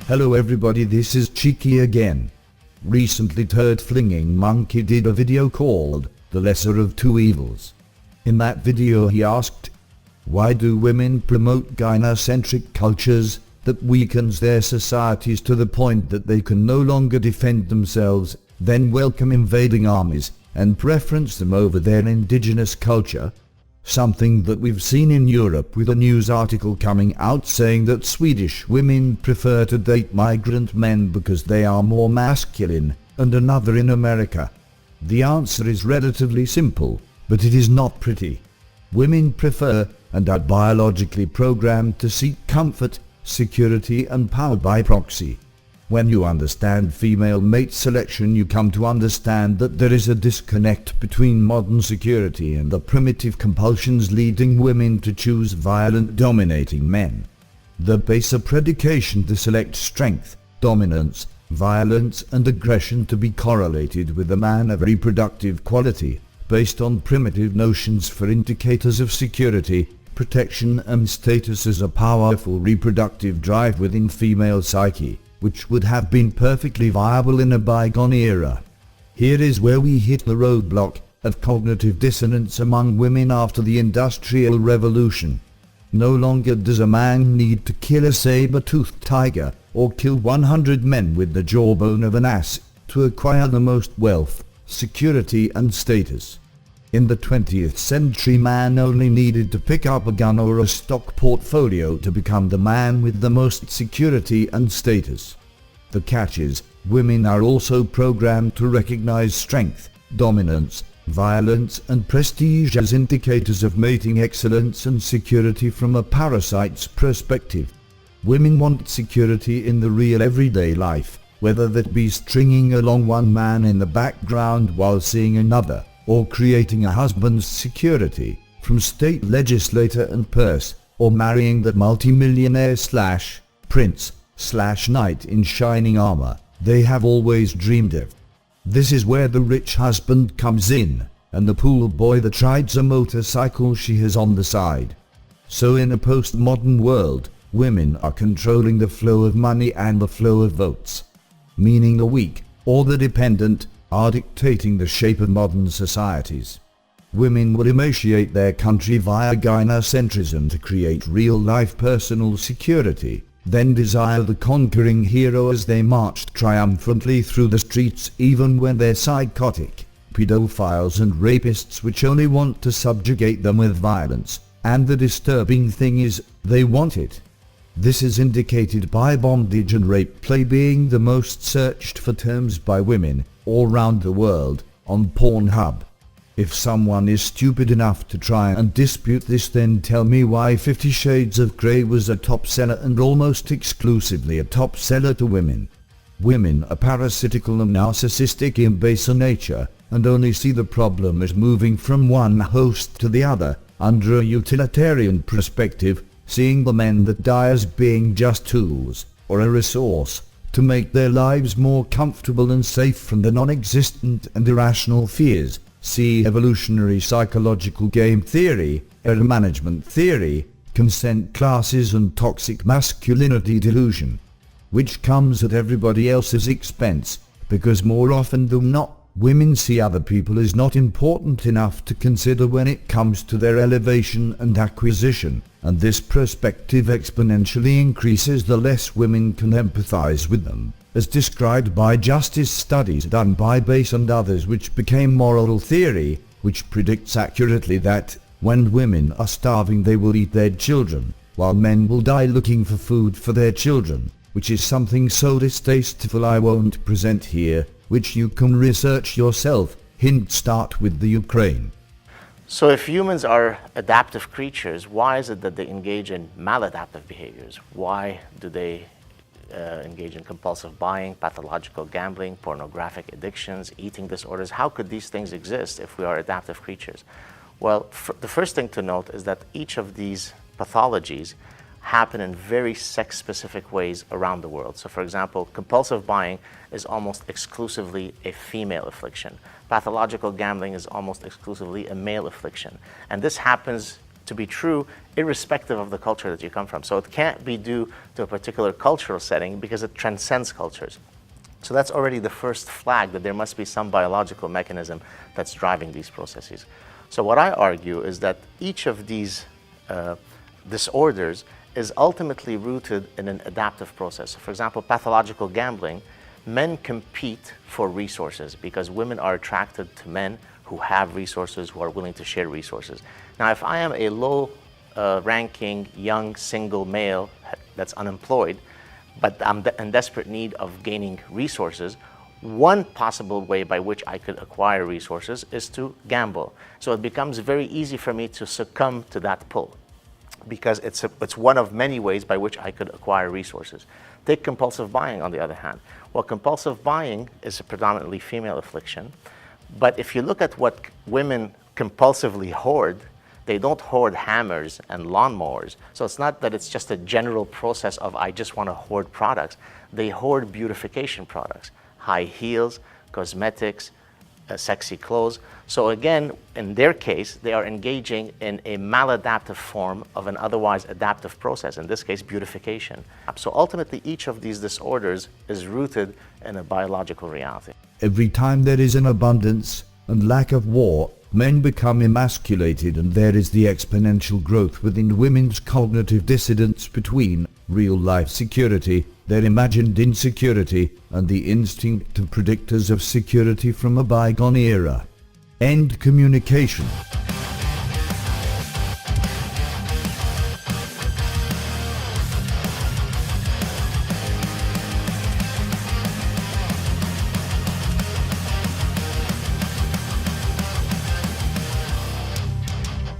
Hello everybody, this is Cheeky again. Recently Turd Flinging Monkey did a video called The Lesser of Two Evils. In that video he asked, why do women promote gynocentric cultures that weakens their societies to the point that they can no longer defend themselves, then welcome invading armies and preference them over their indigenous culture? Something that we've seen in Europe with a news article coming out saying that Swedish women prefer to date migrant men because they are more masculine, and another in America. The answer is relatively simple, but it is not pretty. Women prefer and are biologically programmed to seek comfort, security and power by proxy. When you understand female mate selection, you come to understand that there is a disconnect between modern security and the primitive compulsions leading women to choose violent dominating men. The baser predication to select strength, dominance, violence and aggression to be correlated with a man of reproductive quality, based on primitive notions for indicators of security, protection and status is a powerful reproductive drive within female psyche, which would have been perfectly viable in a bygone era. Here is where we hit the roadblock of cognitive dissonance among women after the Industrial Revolution. No longer does a man need to kill a saber-toothed tiger or kill 100 men with the jawbone of an ass to acquire the most wealth, security and status. In the 20th century, man only needed to pick up a gun or a stock portfolio to become the man with the most security and status. The catch is, women are also programmed to recognize strength, dominance, violence and prestige as indicators of mating excellence and security from a parasite's perspective. Women want security in the real everyday life, whether that be stringing along one man in the background while seeing another, or creating a husband's security from state legislator and purse, or marrying the multimillionaire / prince / knight in shining armor they have always dreamed of. This is where the rich husband comes in, and the pool boy that rides a motorcycle she has on the side. So in a postmodern world, women are controlling the flow of money and the flow of votes. Meaning the weak, or the dependent, are dictating the shape of modern societies. Women will emaciate their country via gynocentrism to create real-life personal security, then desire the conquering hero as they march triumphantly through the streets even when they're psychotic, pedophiles and rapists which only want to subjugate them with violence, and the disturbing thing is, they want it. This is indicated by bondage and rape play being the most searched for terms by women all round the world on Pornhub. If someone is stupid enough to try and dispute this, then tell me why 50 Shades of Grey was a top seller and almost exclusively a top seller to women. Women are parasitical and narcissistic in baser nature, and only see the problem as moving from one host to the other under a utilitarian perspective, seeing the men that die as being just tools, or a resource, to make their lives more comfortable and safe from the non-existent and irrational fears. See evolutionary psychological game theory, error management theory, consent classes and toxic masculinity delusion. Which comes at everybody else's expense, because more often than not, women see other people as not important enough to consider when it comes to their elevation and acquisition, and this perspective exponentially increases the less women can empathize with them, as described by justice studies done by Bass and others, which became moral theory, which predicts accurately that, when women are starving they will eat their children, while men will die looking for food for their children, which is something so distasteful I won't present here, which you can research yourself. Hint: start with the Ukraine. So if humans are adaptive creatures, why is it that they engage in maladaptive behaviors? Why do they engage in compulsive buying, pathological gambling, pornographic addictions, eating disorders? How could these things exist if we are adaptive creatures? Well, the first thing to note is that each of these pathologies happen in very sex-specific ways around the world. So for example, compulsive buying is almost exclusively a female affliction. Pathological gambling is almost exclusively a male affliction. And this happens to be true irrespective of the culture that you come from. So it can't be due to a particular cultural setting because it transcends cultures. So that's already the first flag that there must be some biological mechanism that's driving these processes. So what I argue is that each of these disorders is ultimately rooted in an adaptive process. For example, pathological gambling, men compete for resources because women are attracted to men who have resources, who are willing to share resources. Now, if I am a low-ranking, young, single male that's unemployed, but I'm in desperate need of gaining resources, one possible way by which I could acquire resources is to gamble. So it becomes very easy for me to succumb to that pull because it's one of many ways by which I could acquire resources. Take compulsive buying, on the other hand. Well, compulsive buying is a predominantly female affliction, but if you look at what women compulsively hoard, they don't hoard hammers and lawnmowers. So it's not that it's just a general process of I just want to hoard products. They hoard beautification products, high heels, cosmetics, sexy clothes. So again, in their case, they are engaging in a maladaptive form of an otherwise adaptive process, in this case, beautification. So ultimately, each of these disorders is rooted in a biological reality. Every time there is an abundance and lack of war, men become emasculated, and there is the exponential growth within women's cognitive dissonance between real-life security, their imagined insecurity, and the instinctive predictors of security from a bygone era. End communication.